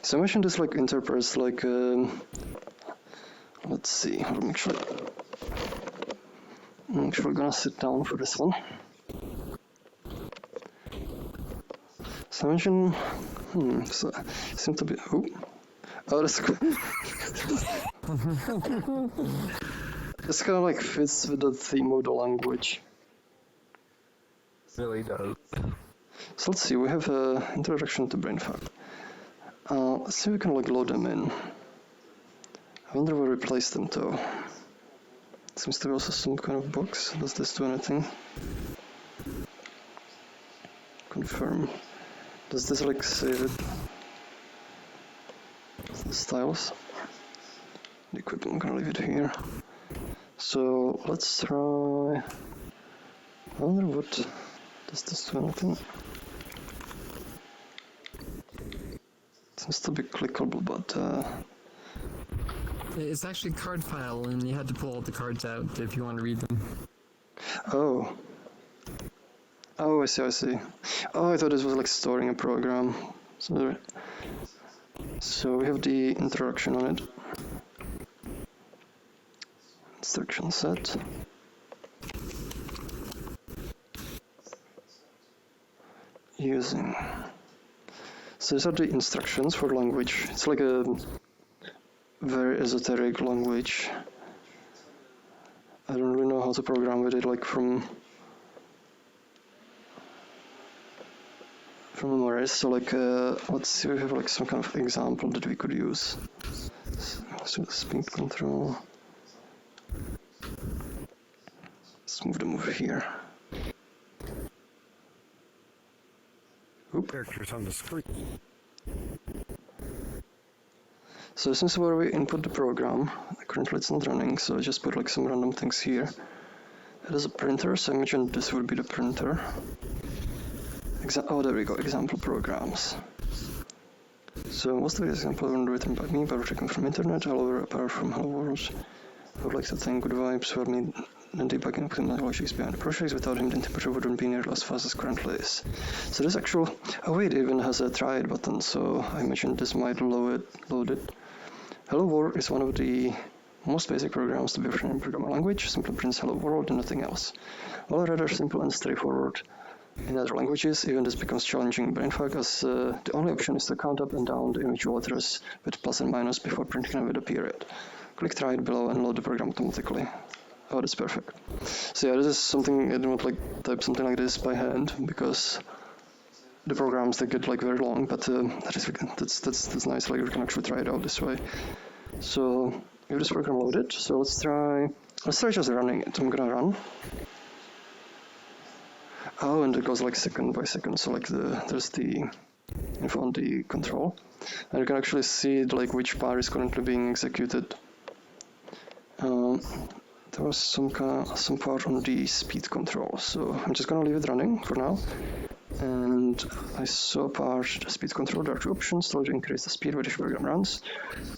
So imagine this like interprets like, let's see, I'm actually gonna sit down for this one. So imagine, so seems to be, oh, that's cool. This kind of like fits with the theme of the language. Really does. So let's see, we have an introduction to Brainfuck. Let's see if we can like load them in. I wonder where we place them though. Seems to be also some kind of box. Does this do anything? Confirm. Does this like save it? The styles. The equipment, I'm gonna leave it here. So let's try. I wonder what. Does this do anything? Seems to be clickable, but it's actually a card file, and you had to pull all the cards out if you want to read them. oh, I see. Oh, I thought this was like storing a program. So we have the introduction on it. Instruction set. Using. So these are the instructions for language. It's like a very esoteric language. I don't really know how to program with it, like from memories. So like, let's see, we have like some kind of example that we could use. So speed control. Let's move them over here. Characters on the screen. So this is where we input the program. Currently it's not running, so I just put like some random things here. It is a printer, so I imagine this would be the printer. Oh, there we go, example programs. So most of the examples are written by me, by checking from internet, however, apart from Hello World. I would like to thank Good Vibes for me and debugging technologies behind the projects. Without him, the temperature wouldn't be nearly as fast as currently is. So this actual, oh wait, it even has a try it button, so I imagine this might load it. Hello World is one of the most basic programs to be written in programming language. Simply prints Hello World and nothing else. All rather simple and straightforward. In other languages, even this becomes challenging in Brainfuck, as the only option is to count up and down the individual letters with plus and minus before printing them with a period. Click try it below and load the program automatically. Oh, that's perfect. So yeah, this is something I don't like type something like this by hand, because the programs they get like very long, but that's nice. Like we can actually try it out this way. So we have this program loaded. So let's try just running it. I'm gonna run. Oh, and it goes like second by second. So like there's the info on the control, and you can actually see like which part is currently being executed. There was some part on the speed control, so I'm just gonna leave it running for now. And I saw part the speed control. There are two options to increase the speed with which program runs.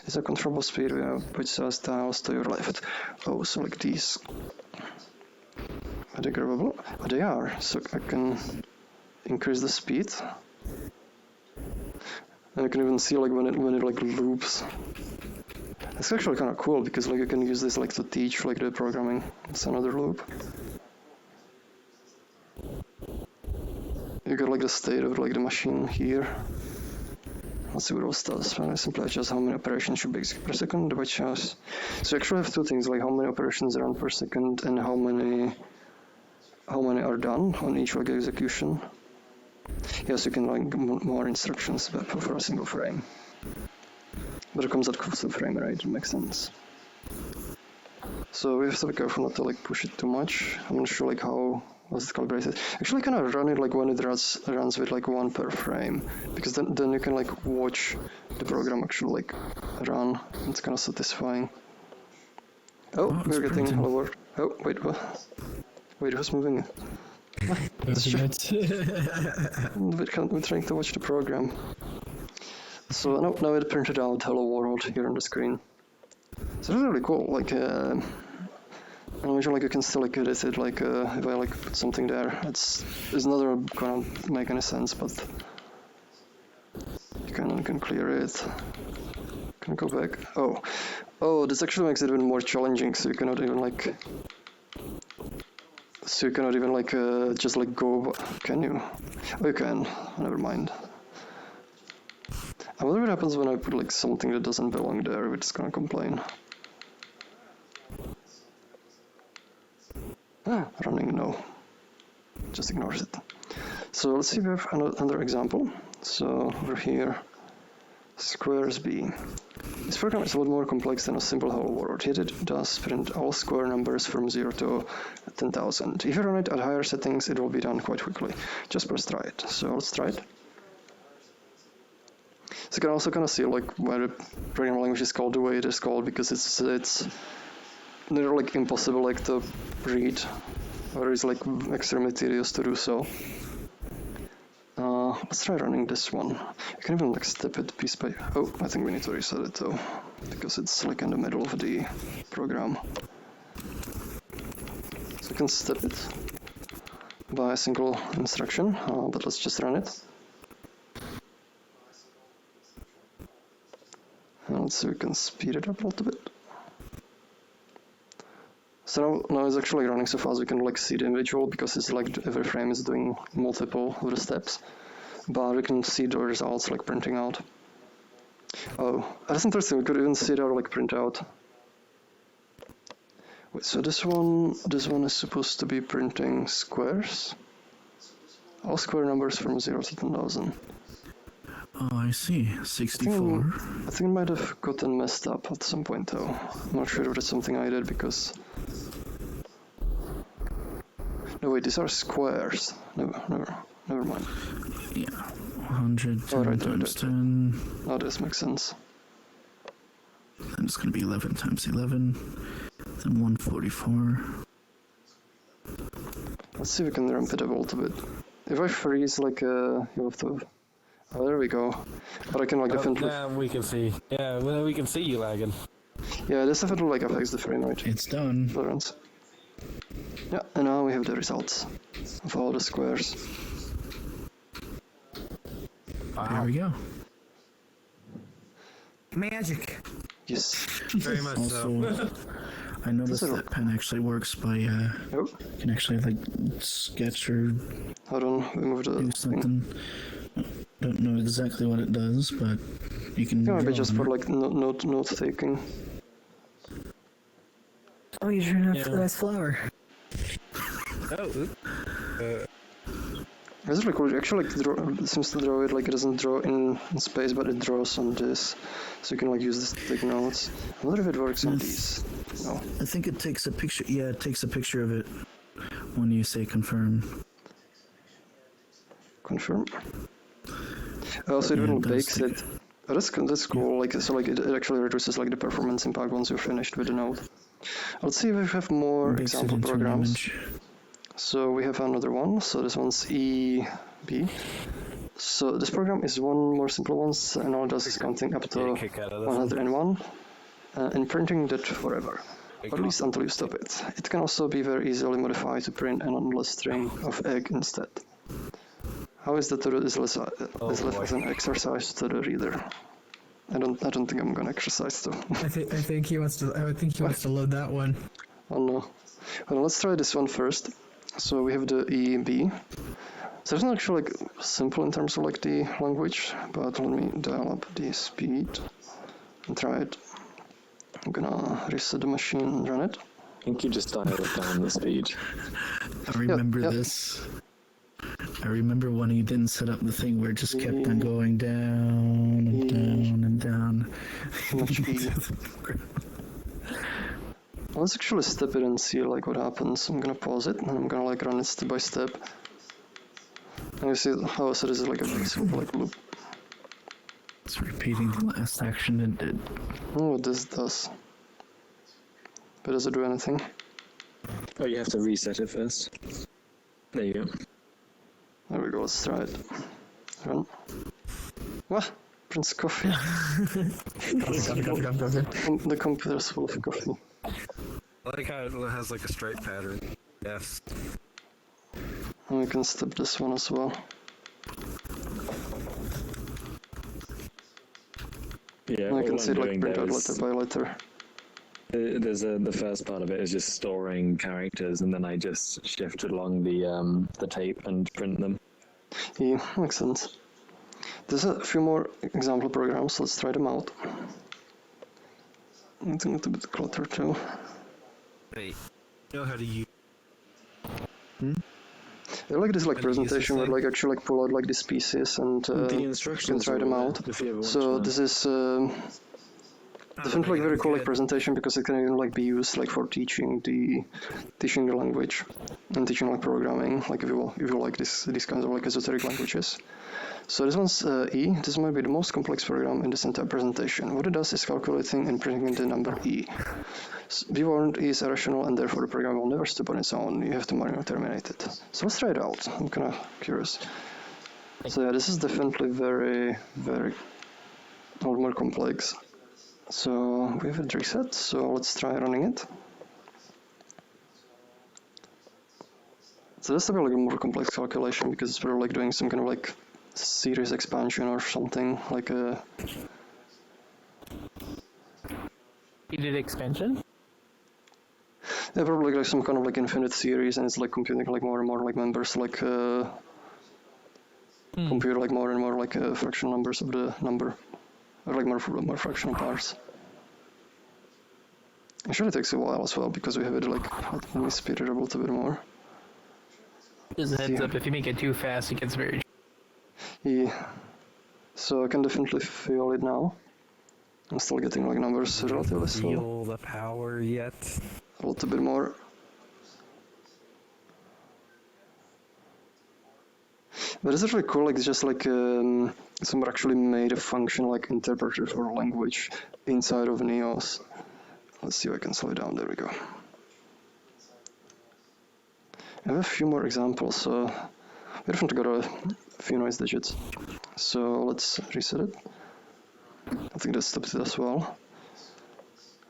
It's a controllable speed which says dials to your left. Oh, so like these. Are they grabbable? Oh, they are. So I can increase the speed. And I can even see like when it like loops. It's actually kind of cool because like you can use this like to teach like the programming. It's another loop. You get like the state of like the machine here. Let's see what else does. I simply adjust how many operations should be executed per second by chance. So you actually have two things, like how many operations run per second and how many are done on each like execution. Yes, you can like more instructions for a single frame. But it comes at constant frame rate, it makes sense. So we have to be careful not to like push it too much. I'm not sure like how was it calibrated. Actually, kind of run it like when it runs with like one per frame, because then you can like watch the program actually like run. It's kind of satisfying. Oh, we're getting Hello World. Oh, wait, what? Wait, who's moving? We're trying to watch the program. So now it printed out Hello World here on the screen. So that's really cool. Like, I imagine like you can still like edit it. Like, if I like put something there, it's not gonna make any sense, but you can and then we can clear it. Can I go back? Oh, this actually makes it even more challenging, so you cannot even like... So you cannot even like, just like go... Can you? Oh, you can. Never mind. I wonder what happens when I put like something that doesn't belong there, if it's gonna complain. Running, no. Just ignores it. So let's see if we have another example. So over here, squares B. This program is a lot more complex than a simple hello world, yet it does print all square numbers from 0 to 10,000. If you run it at higher settings, it will be done quite quickly. Just press try it. So let's try it. So you can also kind of see like why the programming language is called the way it is called, because it's nearly like impossible like to read, or it's like extremely tedious to do so. Let's try running this one. You can even like step it piece by... Oh, I think we need to reset it though, because it's like in the middle of the program. So you can step it by a single instruction, but let's just run it. And let's see if we can speed it up a little bit. So now it's actually running so fast we can like see the individual, because it's like every frame is doing multiple of the steps. But we can see the results like printing out. Oh, that's interesting, we could even see it like print out. Wait, so this one is supposed to be printing squares? All square numbers from 0 to 10,000. Oh, I see. 64. I think it might have gotten messed up at some point though. I'm not sure if that's something I did, because... No wait, these are squares. Never mind. Yeah, 100 times 10. Oh, this makes sense. Then it's going to be 11 times 11. Then 144. Let's see if we can ramp it up a little bit. If I freeze, like, you have to... Oh, there we go. But I can, like, definitely... Yeah, we can see. Yeah, well, we can see you lagging. Yeah, this definitely, like, affects the frame rate. It's done. Tolerance. Yeah, and now we have the results of all the squares. There we go. Magic. Yes. Very much Also, so. I noticed that pen actually works by, you Oh, can actually, like, sketch or hold on, we moved the do thing. something. Don't know exactly what it does, but you can Yeah, maybe draw just on for, it. like, note taking. Oh, you turned out for this flower. Oh, It's really cool. It actually, like, it seems to draw it, like, it doesn't draw in space, but it draws on this. So you can, like, use this to take notes. I wonder if it works on these. No. I think it takes a picture. Yeah, it takes a picture of it when you say confirm. Confirm. Also, it Yeah, even it does bakes take it. Oh, that's cool. Like, so, like, it actually reduces, like, the performance impact once you're finished with the node. Let's see if we have more Bakes it example into an programs. image. So we have another one. So this one's EB. So this program is one more simple one, and all it does is counting up to kick out of this one. 101 and printing that forever, or at least until you stop it. It can also be very easily modified to print an endless string of egg instead. How is that to do this left as an exercise to the reader? I don't think I'm gonna exercise though. I think he wants to. I think he wants to load that one. Oh no. Well, let's try this one first. So we have the EB. So it's not actually like simple in terms of like the language, but let me dial up the speed and try it. I'm gonna reset the machine and run it. I think you just dialed down the speed. I remember Yep. this. I remember when he didn't set up the thing where it just kept on going down and down and down. Much easier. Let's actually step it and see like what happens. I'm gonna pause it and I'm gonna like run it step by step. And you see how so this is like a big simple like loop. It's repeating the last action it did. Oh, what this does. But does it do anything? Oh, you have to reset it first. There you go. There we go, let's try it. Run. What? Prince coffee. The computer's full of coffee. I like how it has like a straight pattern. Yes. And we can step this one as well. Yeah, I all can see I'm it like doing print there out is letter by letter. the first part of it is just storing characters, and then I just shift along the tape and print them. Yeah, makes sense. There's a few more example programs, let's try them out. It's a little bit cluttered too. Wait, you know how to use. I like this like How to use this presentation where thing? like actually like pull out like these pieces and The you can instructions try are them all out. there, if you ever want So one. this is definitely like very cool like presentation because it can even like be used like for teaching the language and teaching like programming, like if you like these kinds of like esoteric languages. So this one's E. This might be the most complex program in this entire presentation. What it does is calculating and printing the number E. Be warned, E is irrational and therefore the program will never stop on its own. You have to manually terminate it. So let's try it out. I'm kind of curious. So yeah, this is definitely very, very a lot more complex. So we have it reset, so let's try running it. So this is probably like a more complex calculation because it's probably like doing some kind of like series expansion or something like a. You did expansion? Yeah, probably like some kind of like infinite series, and it's like computing like more and more like members, like compute like more and more like fractional numbers of the number, or like more fractional parts. I'm sure it takes a while as well because we have it like let me speed it up a little bit more. Just a heads Yeah. up, if you make it too fast, it gets very... Yeah, so I can definitely feel it now. I'm still getting like numbers relatively slow. Feel the power yet? A little bit more. But it's actually cool, like it's just like someone actually made a function like interpreter for language inside of Neos. Let's see if I can slow it down, there we go. I have a few more examples, so we definitely got a few noise digits. So let's reset it. I think that stopped it as well.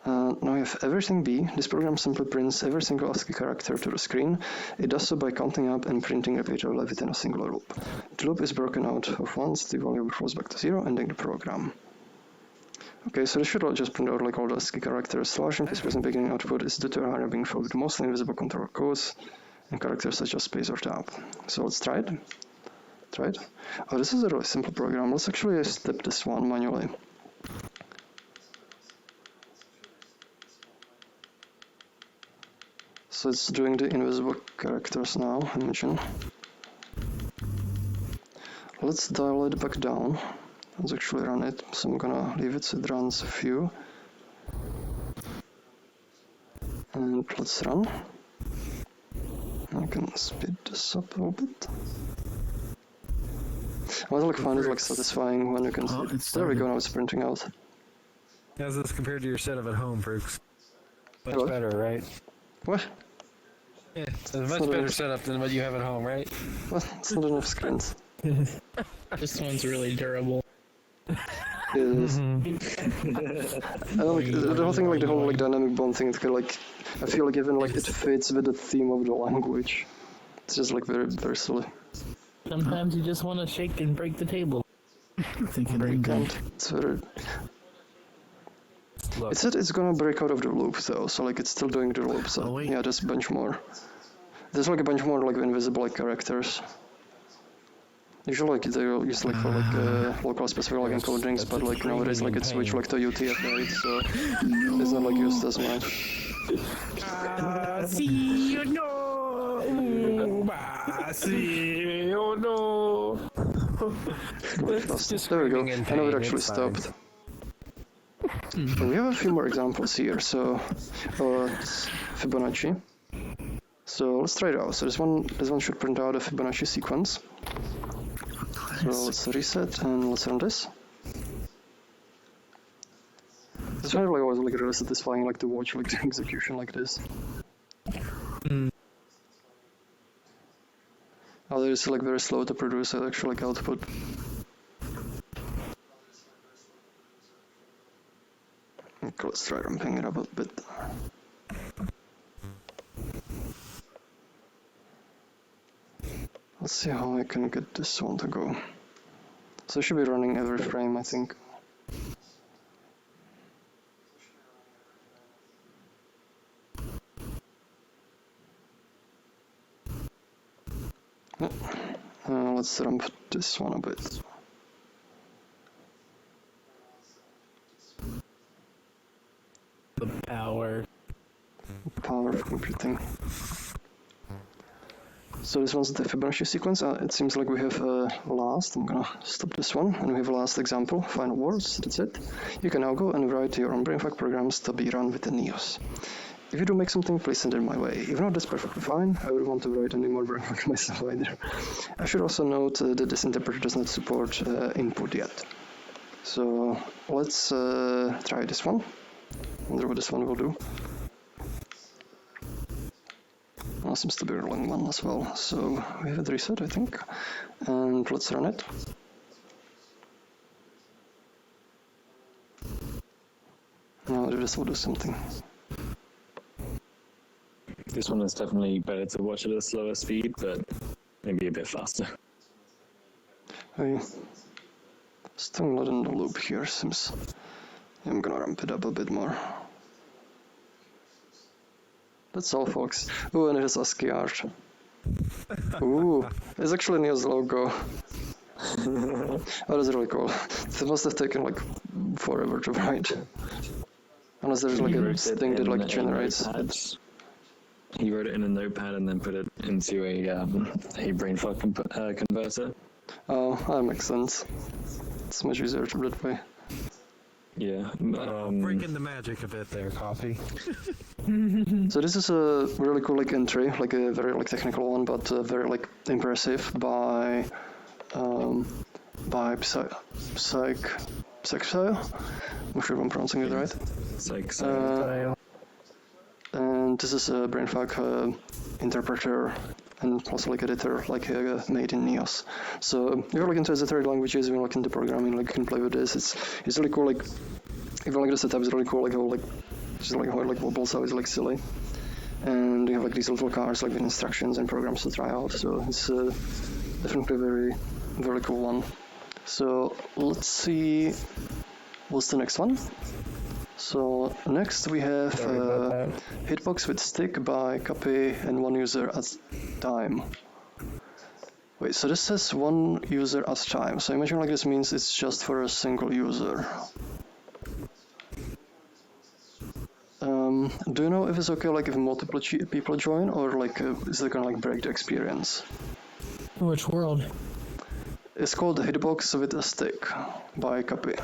Now we have everything B. This program simply prints every single ASCII character to the screen. It does so by counting up and printing repeatedly within a single loop. The loop is broken out of once the value falls back to 0, ending the program. Okay, so this should just print out like all the ASCII characters. Large and present beginning output is due to a being filled with mostly invisible control codes and characters such as space or tab. So let's try it. Oh, this is a really simple program. Let's actually step this one manually. So it's doing the invisible characters now, imagine. Let's dial it back down. Let's actually run it. So I'm gonna leave it so it runs a few. And let's run. I can speed this up a little bit. I was like find it like satisfying when you can see it. There we go, now it's printing out. How's this compared to your setup at home, Perks? Much What? better, right? What? Yeah, it's a much not better enough. setup than what you have at home, right? What? It's not enough screens. This one's really durable. It is. I don't like the whole thing, like the whole like dynamic bond thing. It's kind of like I feel like even like it fits with the theme of the language. It's just like very very silly. Sometimes you just want to shake and break the table. I think it You ain't can't. good. It's very. Look, It said it's gonna break out of the loop though, so like it's still doing the loop. So Oh, wait. yeah, there's a bunch more. There's like a bunch more like invisible like characters. Usually like they use like for like local specific like encodings, but like nowadays like it's switched like to UTF-8, so it's not like used as much. There we go. I know it actually stopped. We have a few more examples here. So it's Fibonacci. So let's try it out. So this one should print out a Fibonacci sequence. So let's reset and let's run this. It's kind of like always like really satisfying like to watch like the execution like this. Although it's like very slow to produce actual like output. Okay, let's try ramping it up a bit. Let's see how I can get this one to go. So it should be running every frame, I think. Let's ramp this one a bit. The power. Power of computing. So this one's the Fibonacci sequence. It seems like we have last. I'm gonna stop this one, and we have last example. Final words. That's it. You can now go and write your own Brainfuck programs to be run with the Neos. If you do make something, please send it my way. If not, that's perfectly fine. I wouldn't want to write any more Brainfuck myself either. I should also note that this interpreter does not support input yet. So let's try this one. Wonder what this one will do. Well, seems to be a long one as well. So we have it reset, I think, and let's run it. Now this will do something. This one is definitely better to watch at a slower speed, but maybe a bit faster. Hey, still not in the loop here, seems. I'm gonna ramp it up a bit more. That's all, folks. Ooh, and it has ASCII art. Ooh, it's actually Neo's logo. Oh, that's really cool. It must have taken like forever to write. Unless there's like a thing that like generates. He wrote it in a notepad and then put it into a Brainfuck converter. Oh, that makes sense. It's much easier to that way. Yeah. Breaking the magic a bit there, Coffee. So this is a really cool like entry, like a very like technical one, but very like impressive by Psychstyle. I'm not sure if I'm pronouncing it right. Psychstyle. And this is a Brainfuck interpreter and also like editor, like made in Neos. So if you're like into esoteric languages, if you're like into programming, like you can play with this. It's really cool. Like if you like the setup, it's really cool. Like how like just like how it like wobbles, how it's like silly. And you have like these little cards like with instructions and programs to try out. So it's definitely a very cool one. So let's see what's the next one. So next we have Hitbox with stick by copy and one user at time. Wait, so this says one user at time. So imagine like this means it's just for a single user. Do you know if it's okay like if multiple people join, or like is it gonna like break the experience? Which world? It's called Hitbox with a stick by copy.